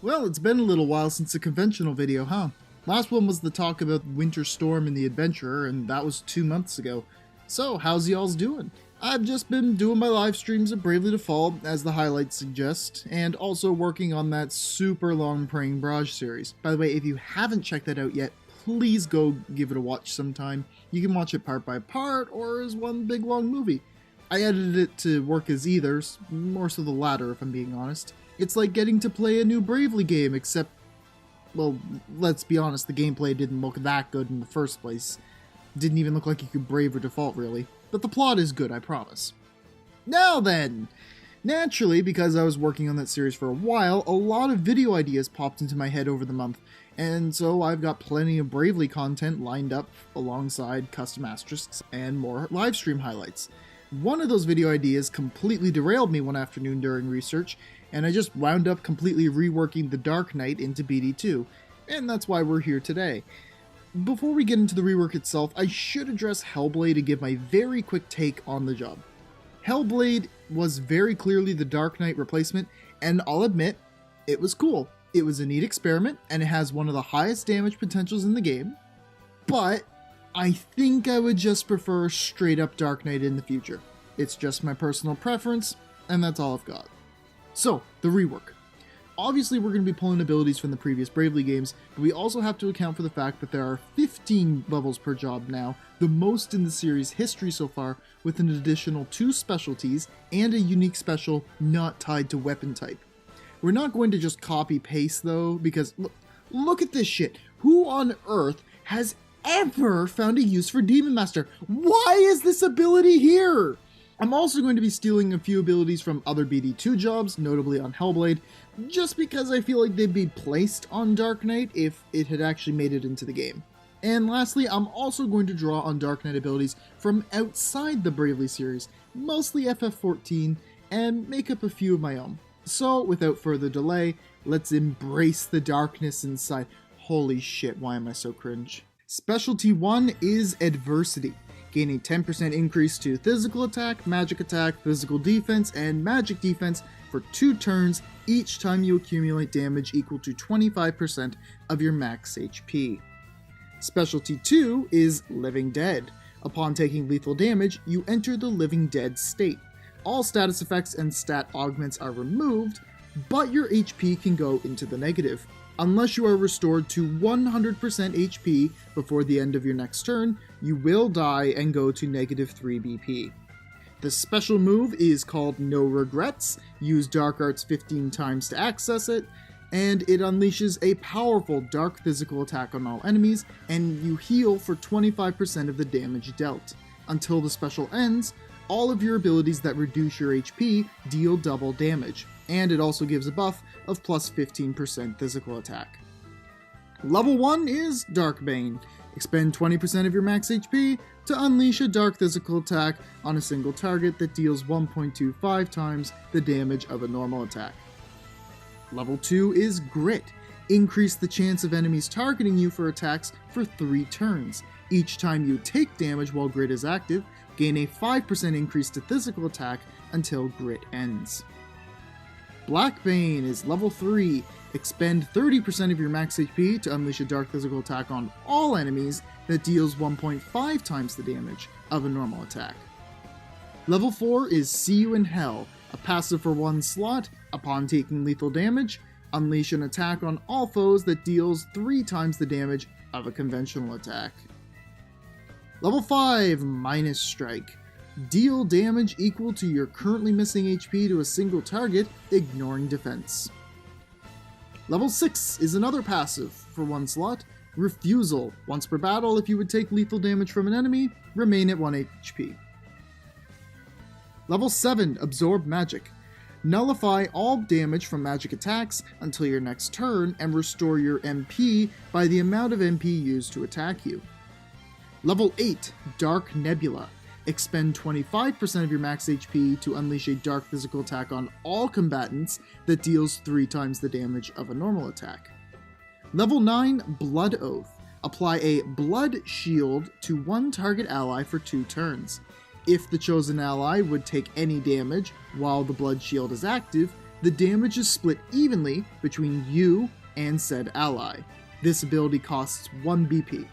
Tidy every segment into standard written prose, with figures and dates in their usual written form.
Well, it's been a little while since a conventional video, huh? Last one was the talk about Winter Storm and the Adventurer, and that was 2 months ago. So, how's y'all's doing? I've just been doing my live streams of Bravely Default, as the highlights suggest, and also working on that super long Praying Barrage series. By the way, if you haven't checked that out yet, please go give it a watch sometime. You can watch it part by part, or as one big long movie. I edited it to work as either, more so the latter if I'm being honest. It's like getting to play a new Bravely game, except, well, let's be honest, the gameplay didn't look that good in the first place. Didn't even look like you could Brave or Default, really. But the plot is good, I promise. Now then! Naturally, because I was working on that series for a while, a lot of video ideas popped into my head over the month, and so I've got plenty of Bravely content lined up alongside custom asterisks and more livestream highlights. One of those video ideas completely derailed me one afternoon during research, and I just wound up completely reworking the Dark Knight into BD2, and that's why we're here today. Before we get into the rework itself, I should address Hellblade and give my very quick take on the job. Hellblade was very clearly the Dark Knight replacement, and I'll admit, it was cool. It was a neat experiment, and it has one of the highest damage potentials in the game, but I think I would just prefer straight up Dark Knight in the future. It's just my personal preference, and that's all I've got. So, the rework. Obviously we're going to be pulling abilities from the previous Bravely games, but we also have to account for the fact that there are 15 levels per job now, the most in the series' history so far, with an additional 2 specialties and a unique special not tied to weapon type. We're not going to just copy-paste though, because look at this shit. Who on earth has ever found a use for Demon Master? Why is this ability here? I'm also going to be stealing a few abilities from other BD2 jobs, notably on Hellblade, just because I feel like they'd be placed on Dark Knight if it had actually made it into the game. And lastly, I'm also going to draw on Dark Knight abilities from outside the Bravely series, mostly FF14, and make up a few of my own. So, without further delay, let's embrace the darkness inside. Holy shit, why am I so cringe? Specialty 1 is Adversity. Gaining 10% increase to physical attack, magic attack, physical defense, and magic defense for 2 turns each time you accumulate damage equal to 25% of your max HP. Specialty 2 is Living Dead. Upon taking lethal damage, you enter the Living Dead state. All status effects and stat augments are removed, but your HP can go into the negative. Unless you are restored to 100% HP before the end of your next turn, you will die and go to negative 3 BP. The special move is called No Regrets. Use Dark Arts 15 times to access it, and it unleashes a powerful dark physical attack on all enemies, and you heal for 25% of the damage dealt. Until the special ends, all of your abilities that reduce your HP deal double damage, and it also gives a buff of plus 15% physical attack. Level 1 is Darkbane. Expend 20% of your max HP to unleash a dark physical attack on a single target that deals 1.25 times the damage of a normal attack. Level 2 is Grit. Increase the chance of enemies targeting you for attacks for 3 turns. Each time you take damage while Grit is active, gain a 5% increase to physical attack until Grit ends. Blackbane is level 3. Expend 30% of your max HP to unleash a dark physical attack on all enemies that deals 1.5 times the damage of a normal attack. Level 4 is See You in Hell, a passive for 1 slot. Upon taking lethal damage, unleash an attack on all foes that deals 3 times the damage of a conventional attack. Level 5, Minus Strike. Deal damage equal to your currently missing HP to a single target, ignoring defense. Level 6 is another passive for 1 slot, Refusal. Once per battle, if you would take lethal damage from an enemy, remain at 1 HP. Level 7, Absorb Magic. Nullify all damage from magic attacks until your next turn and restore your MP by the amount of MP used to attack you. Level 8, Dark Nebula. Expend 25% of your max HP to unleash a dark physical attack on all combatants that deals 3 times the damage of a normal attack. Level 9, Blood Oath. Apply a Blood Shield to 1 target ally for 2 turns. If the chosen ally would take any damage while the Blood Shield is active, the damage is split evenly between you and said ally. This ability costs 1 BP.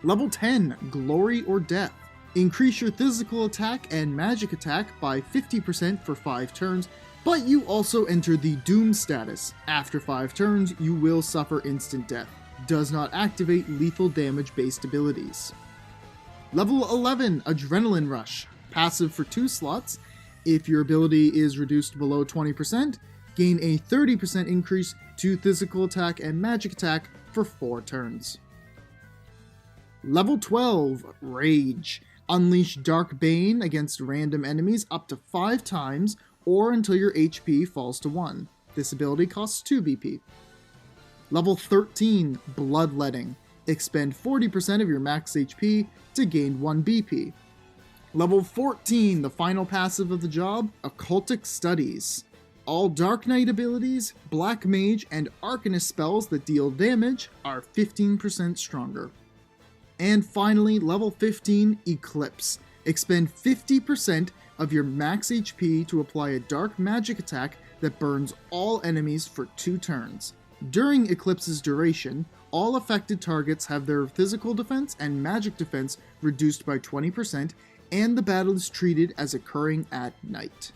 Level 10, Glory or Death. Increase your physical attack and magic attack by 50% for 5 turns, but you also enter the Doom status. After 5 turns, you will suffer instant death. Does not activate lethal damage based abilities. Level 11, Adrenaline Rush. Passive for 2 slots. If your ability is reduced below 20%, gain a 30% increase to physical attack and magic attack for 4 turns. Level 12, Rage. Unleash Dark Bane against random enemies up to 5 times or until your HP falls to 1. This ability costs 2 BP. Level 13, Bloodletting. Expend 40% of your max HP to gain 1 BP. Level 14, the final passive of the job, Occultic Studies. All Dark Knight abilities, Black Mage, and Arcanist spells that deal damage are 15% stronger. And finally, level 15, Eclipse. Expend 50% of your max HP to apply a dark magic attack that burns all enemies for 2 turns. During Eclipse's duration, all affected targets have their physical defense and magic defense reduced by 20%, and the battle is treated as occurring at night.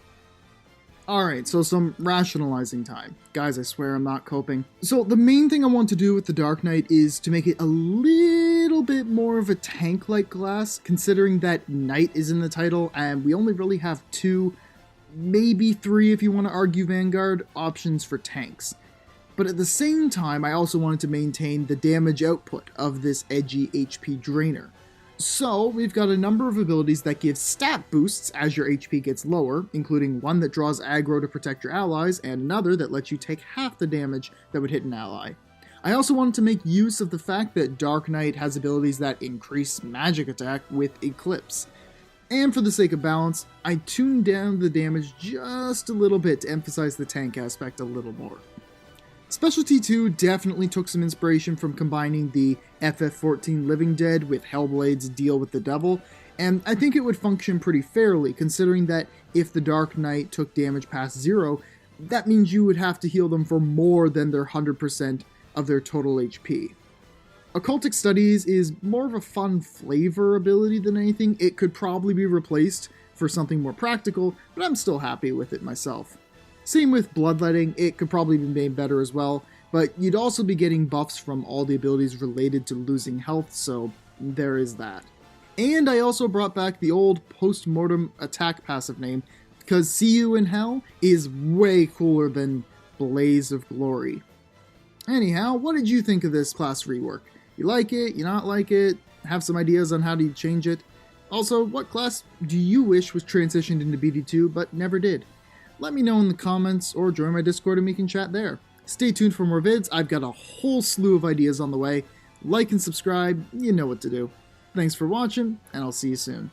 Alright, so some rationalizing time. Guys, I swear I'm not coping. So the main thing I want to do with the Dark Knight is to make it a little bit more of a tank-like class, considering that Knight is in the title, and we only really have 2, maybe 3 if you want to argue Vanguard, options for tanks. But at the same time, I also wanted to maintain the damage output of this edgy HP drainer. So, we've got a number of abilities that give stat boosts as your HP gets lower, including one that draws aggro to protect your allies, and another that lets you take half the damage that would hit an ally. I also wanted to make use of the fact that Dark Knight has abilities that increase magic attack with Eclipse. And for the sake of balance, I tuned down the damage just a little bit to emphasize the tank aspect a little more. Specialty 2 definitely took some inspiration from combining the FF14 Living Dead with Hellblade's Deal with the Devil, and I think it would function pretty fairly, considering that if the Dark Knight took damage past 0, that means you would have to heal them for more than their 100% of their total HP. Occultic Studies is more of a fun flavor ability than anything. It could probably be replaced for something more practical, but I'm still happy with it myself. Same with Bloodletting, it could probably be made better as well, but you'd also be getting buffs from all the abilities related to losing health, so there is that. And I also brought back the old Postmortem Attack passive name, because See You in Hell is way cooler than Blaze of Glory. Anyhow, what did you think of this class rework? You like it? You not like it? Have some ideas on how to change it? Also, what class do you wish was transitioned into BD2 but never did? Let me know in the comments or join my Discord and we can chat there. Stay tuned for more vids, I've got a whole slew of ideas on the way. Like and subscribe, you know what to do. Thanks for watching, and I'll see you soon.